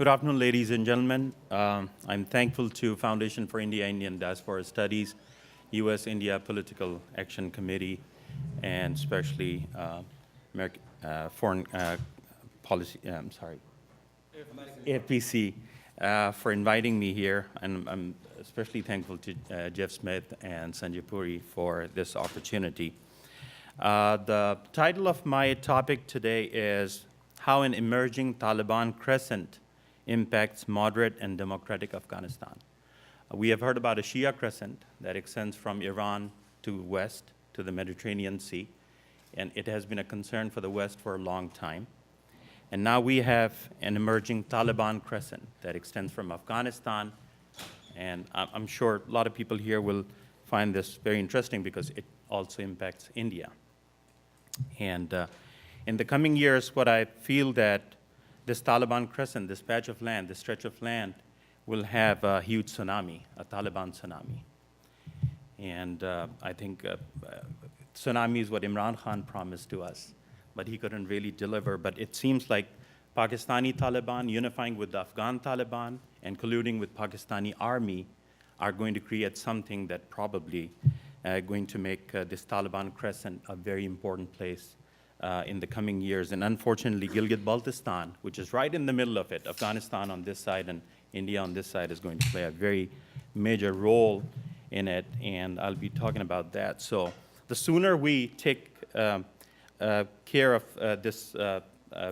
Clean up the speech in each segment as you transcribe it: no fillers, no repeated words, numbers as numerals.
Good afternoon, ladies and gentlemen. I'm thankful to Foundation for India-Indian Diaspora Studies, U.S.-India Political Action Committee, and especially Foreign Policy, APC, for inviting me here. And I'm especially thankful to Jeff Smith and Sanjay Puri for this opportunity. The title of my topic today is How an Emerging Taliban Crescent Impacts Moderate and Democratic Afghanistan. We have heard about a Shia crescent that extends from Iran to west to the Mediterranean Sea, and it has been a concern for the West for a long time. And now we have an emerging Taliban crescent that extends from Afghanistan, and I'm sure a lot of people here will find this very interesting because it also impacts India. And in the coming years, what I feel that this Taliban crescent, this patch of land, this stretch of land, will have a huge tsunami, a Taliban tsunami. And I think tsunami is what Imran Khan promised to us, but he couldn't really deliver. But it seems like Pakistani Taliban unifying with the Afghan Taliban and colluding with Pakistani army are going to create something that probably going to make this Taliban crescent a very important place in the coming years. And unfortunately, Gilgit-Baltistan, which is right in the middle of it, Afghanistan on this side and India on this side, is going to play a very major role in it, and I'll be talking about that. So the sooner we take care of this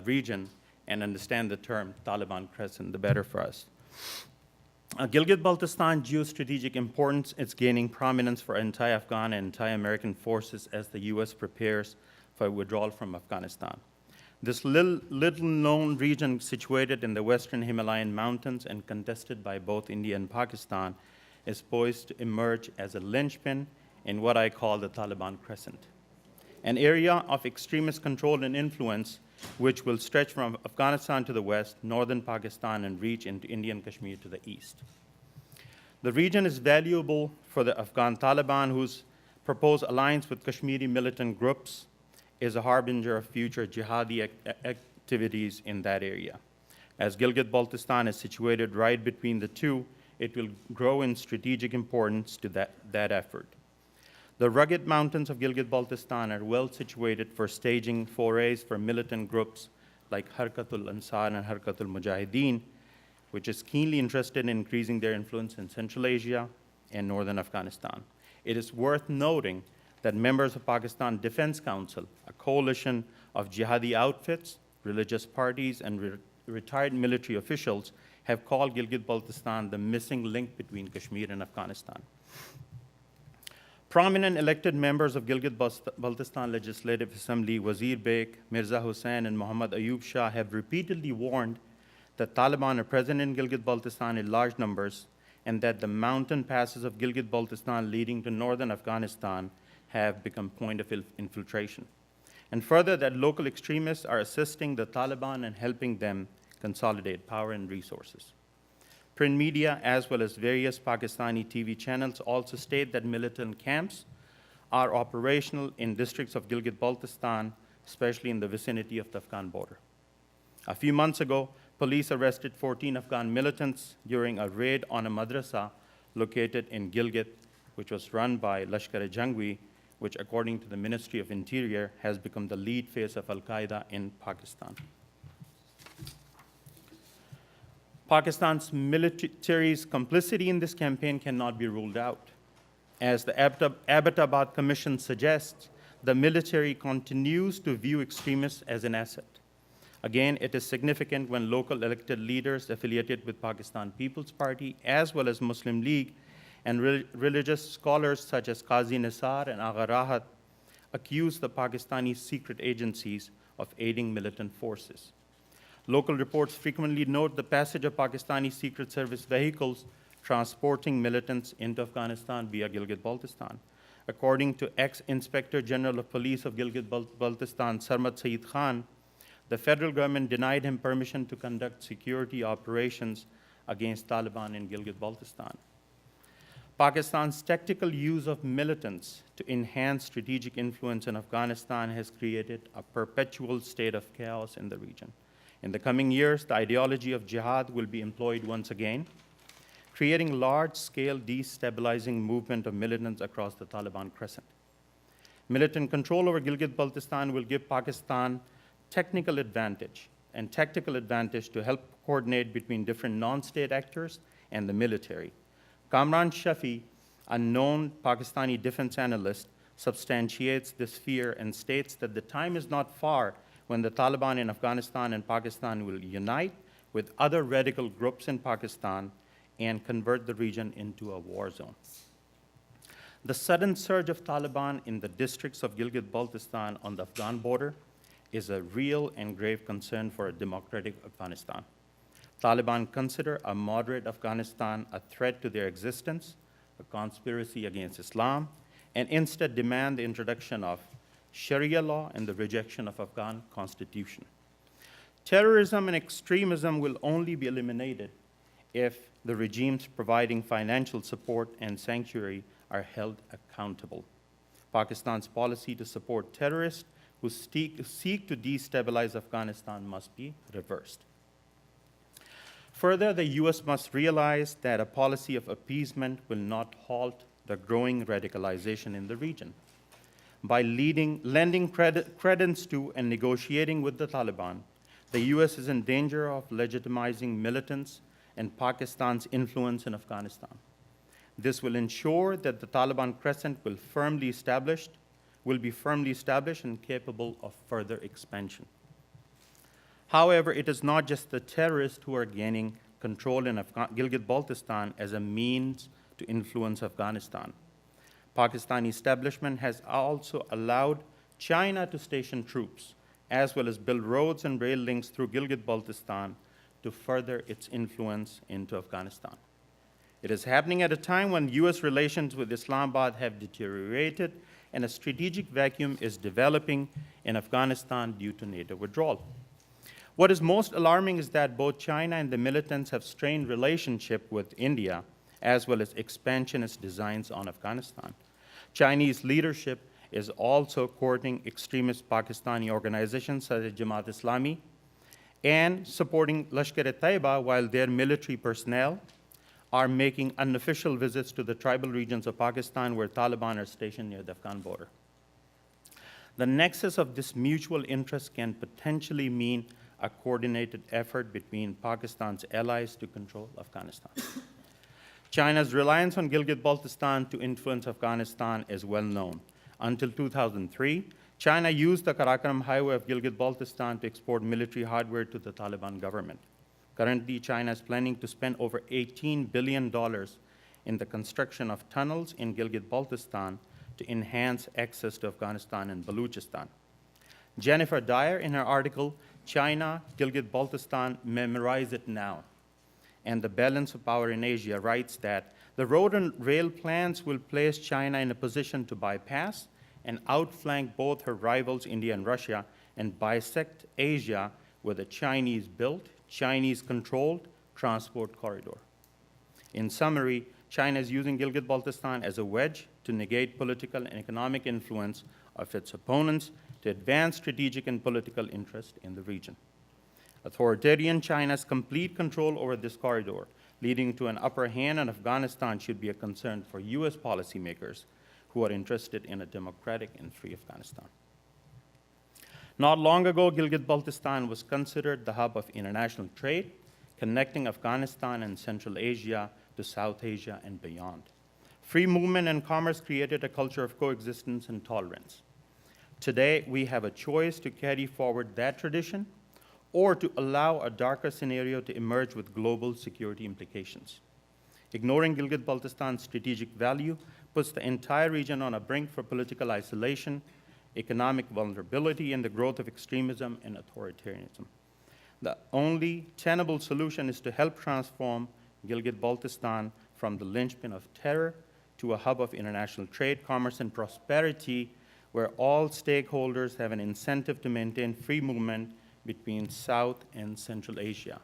region and understand the term Taliban crescent, the better for us. Gilgit-Baltistan geostrategic importance is gaining prominence for anti-Afghan and anti-American forces as the U.S. prepares for withdrawal from Afghanistan. This little-known region situated in the western Himalayan mountains and contested by both India and Pakistan is poised to emerge as a linchpin in what I call the Taliban crescent, an area of extremist control and influence which will stretch from Afghanistan to the west, northern Pakistan, and reach into Indian Kashmir to the east. The region is valuable for the Afghan Taliban, whose proposed alliance with Kashmiri militant groups is a harbinger of future jihadi activities in that area. As Gilgit-Baltistan is situated right between the two, it will grow in strategic importance to that effort. The rugged mountains of Gilgit-Baltistan are well situated for staging forays for militant groups like Harkatul Ansar and Harkatul Mujahideen, which is keenly interested in increasing their influence in Central Asia and northern Afghanistan. It is worth noting that members of Pakistan Defense Council, a coalition of jihadi outfits, religious parties, and retired military officials, have called Gilgit-Baltistan the missing link between Kashmir and Afghanistan. Prominent elected members of Gilgit-Baltistan Legislative Assembly, Wazir Bek, Mirza Hussain, and Muhammad Ayub Shah, have repeatedly warned that Taliban are present in Gilgit-Baltistan in large numbers and that the mountain passes of Gilgit-Baltistan leading to northern Afghanistan have become point of infiltration. And further, that local extremists are assisting the Taliban and helping them consolidate power and resources. Print media, as well as various Pakistani TV channels, also state that militant camps are operational in districts of Gilgit-Baltistan, especially in the vicinity of the Afghan border. A few months ago, police arrested 14 Afghan militants during a raid on a madrasa located in Gilgit, which was run by Lashkar-e-Jhangvi, which, according to the Ministry of Interior, has become the lead face of Al-Qaeda in Pakistan. Pakistan's military's complicity in this campaign cannot be ruled out. As the Abbottabad Commission suggests, the military continues to view extremists as an asset. Again, it is significant when local elected leaders affiliated with Pakistan People's Party, as well as Muslim League, and religious scholars such as Qazi Nisar and Agha Rahat accuse the Pakistani secret agencies of aiding militant forces. Local reports frequently note the passage of Pakistani Secret Service vehicles transporting militants into Afghanistan via Gilgit-Baltistan. According to ex-Inspector General of Police of Gilgit-Baltistan, Sarmat Saeed Khan, the federal government denied him permission to conduct security operations against Taliban in Gilgit-Baltistan. Pakistan's tactical use of militants to enhance strategic influence in Afghanistan has created a perpetual state of chaos in the region. In the coming years, the ideology of jihad will be employed once again, creating large-scale destabilizing movement of militants across the Taliban crescent. Militant control over Gilgit-Baltistan will give Pakistan technical advantage and tactical advantage to help coordinate between different non-state actors and the military. Kamran Shafi, a known Pakistani defense analyst, substantiates this fear and states that the time is not far when the Taliban in Afghanistan and Pakistan will unite with other radical groups in Pakistan and convert the region into a war zone. The sudden surge of Taliban in the districts of Gilgit-Baltistan on the Afghan border is a real and grave concern for a democratic Afghanistan. Taliban consider a moderate Afghanistan a threat to their existence, a conspiracy against Islam, and instead demand the introduction of Sharia law and the rejection of Afghan constitution. Terrorism and extremism will only be eliminated if the regimes providing financial support and sanctuary are held accountable. Pakistan's policy to support terrorists who seek to destabilize Afghanistan must be reversed. Further, the US must realize that a policy of appeasement will not halt the growing radicalization in the region. By lending credence to and negotiating with the Taliban, the US is in danger of legitimizing militants and Pakistan's influence in Afghanistan. This will ensure that the Taliban crescent will be firmly established and capable of further expansion. However, it is not just the terrorists who are gaining control in Gilgit-Baltistan as a means to influence Afghanistan. Pakistani establishment has also allowed China to station troops, as well as build roads and rail links through Gilgit-Baltistan to further its influence into Afghanistan. It is happening at a time when US relations with Islamabad have deteriorated and a strategic vacuum is developing in Afghanistan due to NATO withdrawal. What is most alarming is that both China and the militants have strained relationship with India, as well as expansionist designs on Afghanistan. Chinese leadership is also courting extremist Pakistani organizations such as Jamaat-e-Islami and supporting Lashkar-e-Taiba, while their military personnel are making unofficial visits to the tribal regions of Pakistan where Taliban are stationed near the Afghan border. The nexus of this mutual interest can potentially mean a coordinated effort between Pakistan's allies to control Afghanistan. China's reliance on Gilgit-Baltistan to influence Afghanistan is well known. Until 2003, China used the Karakoram Highway of Gilgit-Baltistan to export military hardware to the Taliban government. Currently, China is planning to spend over $18 billion in the construction of tunnels in Gilgit-Baltistan to enhance access to Afghanistan and Baluchistan. Jennifer Dyer, in her article, China, Gilgit-Baltistan, Memorize It Now, and the Balance of Power in Asia, writes that the road and rail plans will place China in a position to bypass and outflank both her rivals, India and Russia, and bisect Asia with a Chinese-built, Chinese-controlled transport corridor. In summary, China is using Gilgit-Baltistan as a wedge to negate political and economic influence of its opponents to advance strategic and political interest in the region. Authoritarian China's complete control over this corridor, leading to an upper hand in Afghanistan, should be a concern for US policymakers who are interested in a democratic and free Afghanistan. Not long ago, Gilgit-Baltistan was considered the hub of international trade, connecting Afghanistan and Central Asia to South Asia and beyond. Free movement and commerce created a culture of coexistence and tolerance. Today, we have a choice to carry forward that tradition or to allow a darker scenario to emerge with global security implications. Ignoring Gilgit-Baltistan's strategic value puts the entire region on a brink for political isolation, economic vulnerability, and the growth of extremism and authoritarianism. The only tenable solution is to help transform Gilgit-Baltistan from the linchpin of terror to a hub of international trade, commerce, and prosperity, where all stakeholders have an incentive to maintain free movement between South and Central Asia.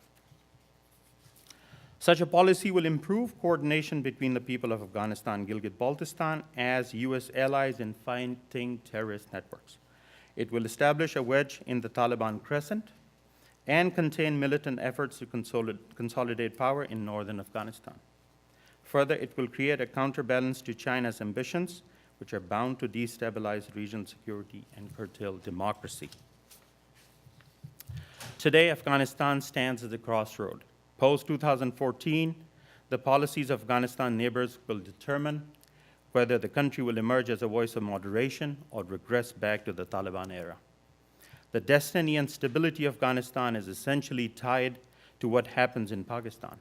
Such a policy will improve coordination between the people of Afghanistan and Gilgit-Baltistan as US allies in fighting terrorist networks. It will establish a wedge in the Taliban crescent and contain militant efforts to consolidate power in northern Afghanistan. Further, it will create a counterbalance to China's ambitions, which are bound to destabilize regional security and curtail democracy. Today, Afghanistan stands at a crossroad. Post-2014, the policies of Afghanistan neighbors will determine whether the country will emerge as a voice of moderation or regress back to the Taliban era. The destiny and stability of Afghanistan is essentially tied to what happens in Pakistan.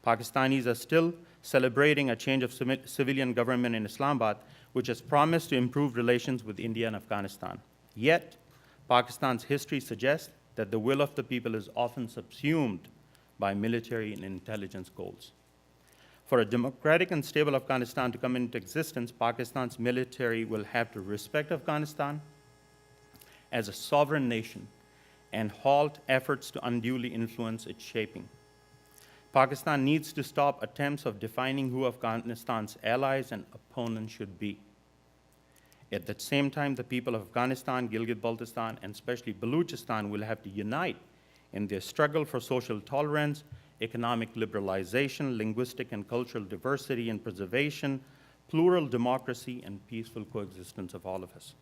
Pakistanis are still celebrating a change of civilian government in Islamabad, which has promised to improve relations with India and Afghanistan. Yet, Pakistan's history suggests that the will of the people is often subsumed by military and intelligence goals. For a democratic and stable Afghanistan to come into existence, Pakistan's military will have to respect Afghanistan as a sovereign nation and halt efforts to unduly influence its shaping. Pakistan needs to stop attempts of defining who Afghanistan's allies and opponents should be. At the same time, the people of Afghanistan, Gilgit-Baltistan, and especially Baluchistan will have to unite in their struggle for social tolerance, economic liberalization, linguistic and cultural diversity and preservation, plural democracy, and peaceful coexistence of all of us.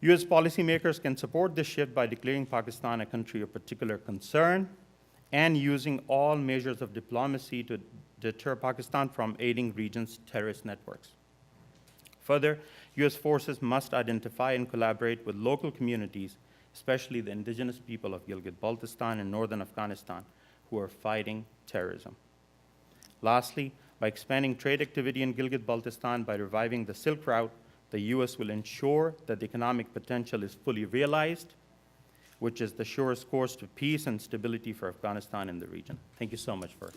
U.S. policymakers can support this shift by declaring Pakistan a country of particular concern and using all measures of diplomacy to deter Pakistan from aiding region's terrorist networks. Further, U.S. forces must identify and collaborate with local communities, especially the indigenous people of Gilgit-Baltistan and northern Afghanistan, who are fighting terrorism. Lastly, by expanding trade activity in Gilgit-Baltistan by reviving the Silk Route, the U.S. will ensure that the economic potential is fully realized, which is the surest course to peace and stability for Afghanistan and the region. Thank you so much for